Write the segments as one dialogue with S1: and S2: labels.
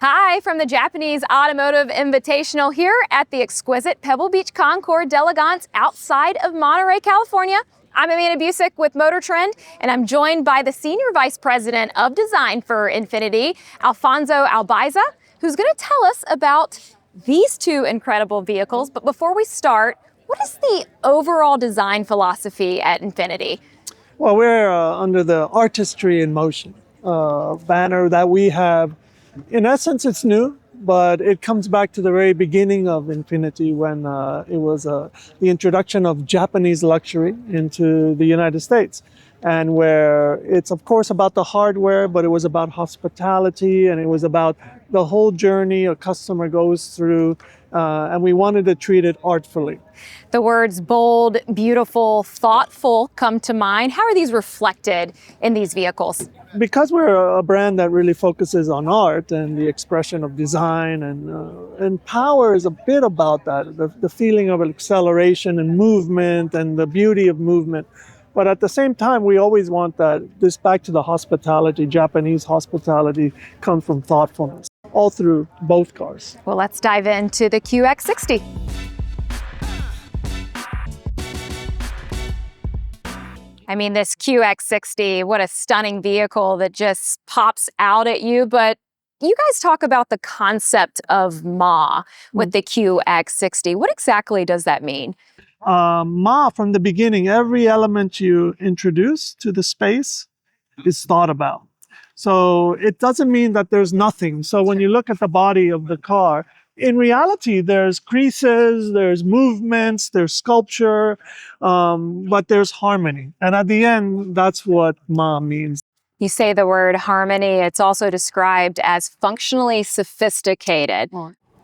S1: Hi, from the Japanese Automotive Invitational here at the exquisite Pebble Beach Concours d'Elegance outside of Monterey, California. I'm Amanda Busick with MotorTrend, and I'm joined by the Senior Vice President of Design for INFINITI, Alfonso Albaisa, who's going to tell us about these two incredible vehicles. But before we start, what is the overall design philosophy at INFINITI?
S2: Well, we're under the Artistry in Motion banner that we have. In essence, it's new, but it comes back to the very beginning of INFINITI when it was the introduction of Japanese luxury into the United States. And where it's, of course, about the hardware, but it was about hospitality, and it was about the whole journey a customer goes through, and we wanted to treat it artfully.
S1: The words bold, beautiful, thoughtful come to mind. How are these reflected in these vehicles?
S2: Because we're a brand that really focuses on art and the expression of design, and power is a bit about that, the feeling of acceleration and movement and the beauty of movement. But at the same time, we always want this back to the hospitality. Japanese hospitality comes from thoughtfulness all through both cars.
S1: Well, let's dive into the QX60. I mean, this QX60, what a stunning vehicle that just pops out at you. But you guys talk about the concept of Ma with the QX60. What exactly does that mean?
S2: Ma, from the beginning, every element you introduce to the space is thought about. So it doesn't mean that there's nothing. So when you look at the body of the car, in reality, there's creases, there's movements, there's sculpture, but there's harmony. And at the end, that's what Ma means.
S1: You say the word harmony. It's also described as functionally sophisticated.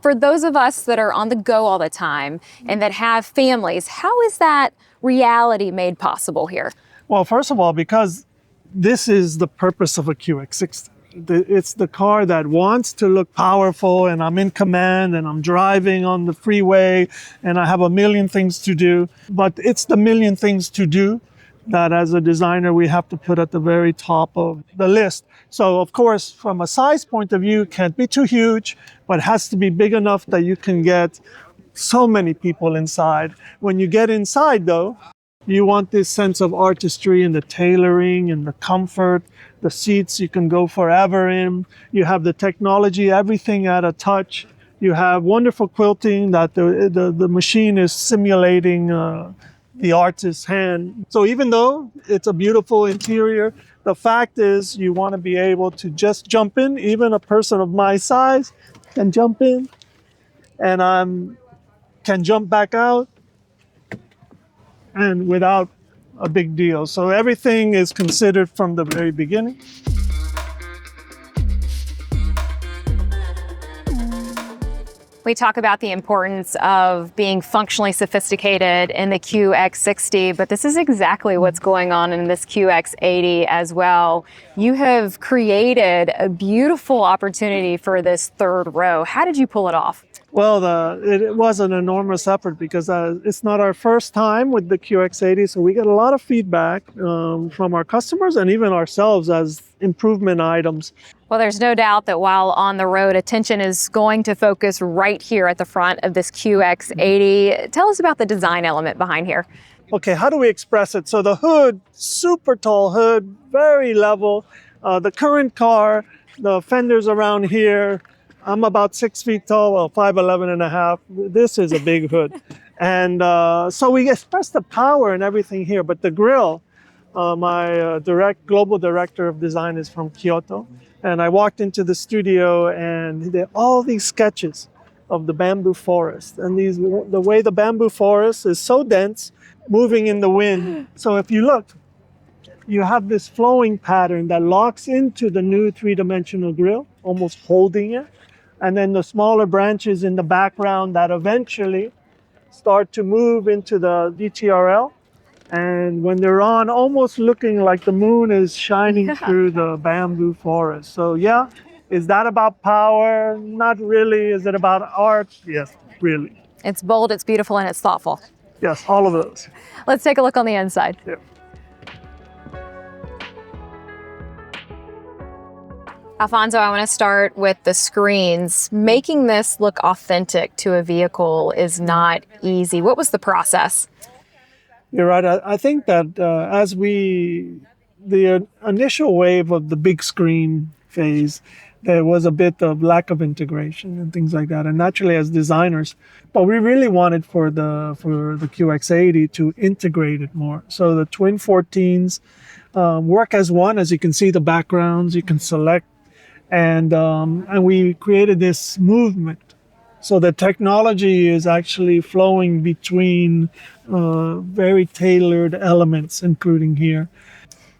S1: For those of us that are on the go all the time and that have families, how is that reality made possible here?
S2: Well, first of all, because this is the purpose of a QX60. It's the car that wants to look powerful, and I'm in command, and I'm driving on the freeway, and I have a million things to do. But it's the million things to do that as a designer we have to put at the very top of the list. So of course, from a size point of view, can't be too huge, but has to be big enough that you can get so many people inside. When you get inside though, you want this sense of artistry and the tailoring and the comfort, the seats you can go forever in. You have the technology, everything at a touch. You have wonderful quilting that the machine is simulating the artist's hand. So even though it's a beautiful interior, the fact is you want to be able to just jump in. Even a person of my size can jump in, and can jump back out, and without a big deal. So everything is considered from the very beginning.
S1: We talk about the importance of being functionally sophisticated in the QX60, but this is exactly what's going on in this QX80 as well. You have created a beautiful opportunity for this third row. How did you pull it off?
S2: Well, it was an enormous effort because it's not our first time with the QX80, so we get a lot of feedback from our customers and even ourselves as improvement items.
S1: Well, there's no doubt that while on the road, attention is going to focus right here at the front of this QX80. Tell us about the design element behind here.
S2: Okay, how do we express it? So the hood, super tall hood, very level. The current car, the fenders around here, I'm about 6 feet tall, well, 5'11 and a half. This is a big hood. And so we express the power and everything here, but the grille, my global director of design is from Kyoto. And I walked into the studio and there are all these sketches of the bamboo forest. And the way the bamboo forest is so dense, moving in the wind. So if you look, you have this flowing pattern that locks into the new three-dimensional grille, almost holding it. And then the smaller branches in the background that eventually start to move into the DTRL. And when they're on, almost looking like the moon is shining through the bamboo forest. So yeah, is that about power? Not really. Is it about art? Yes, really.
S1: It's bold, it's beautiful, and it's thoughtful.
S2: Yes, all of those.
S1: Let's take a look on the inside.
S2: Yeah.
S1: Alfonso, I want to start with the screens. Making this look authentic to a vehicle is not easy. What was the process?
S2: You're right. I think that the initial wave of the big screen phase, there was a bit of lack of integration and things like that. And naturally, as designers, but we really wanted for the QX80 to integrate it more. So the twin 14s work as one. As you can see, the backgrounds you can select, and we created this movement. So the technology is actually flowing between very tailored elements, including here.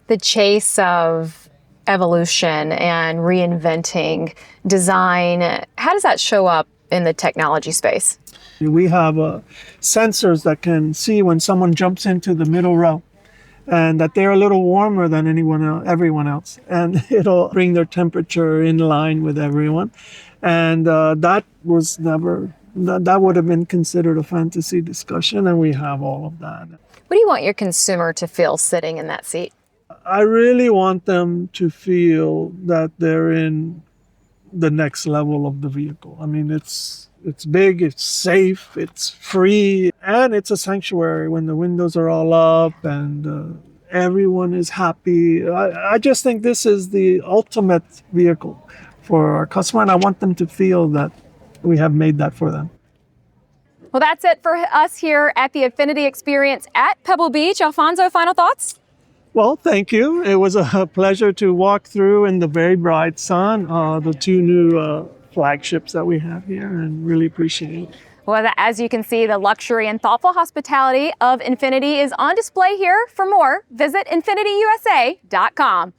S1: The chase of evolution and reinventing design, how does that show up in the technology space?
S2: We have sensors that can see when someone jumps into the middle row and that they're a little warmer than everyone else. And it'll bring their temperature in line with everyone. And that would have been considered a fantasy discussion, and we have all of that.
S1: What do you want your consumer to feel sitting in that seat?
S2: I really want them to feel that they're in the next level of the vehicle. I mean, it's big, it's safe, it's free, and it's a sanctuary when the windows are all up and everyone is happy. I just think this is the ultimate vehicle for our customer, and I want them to feel that we have made that for them.
S1: Well, that's it for us here at the INFINITI experience at Pebble Beach. Alfonso, final thoughts?
S2: Well, thank you. It was a pleasure to walk through in the very bright sun, the two new flagships that we have here, and really appreciate it.
S1: Well, as you can see, the luxury and thoughtful hospitality of INFINITI is on display here. For more, visit INFINITIUSA.com.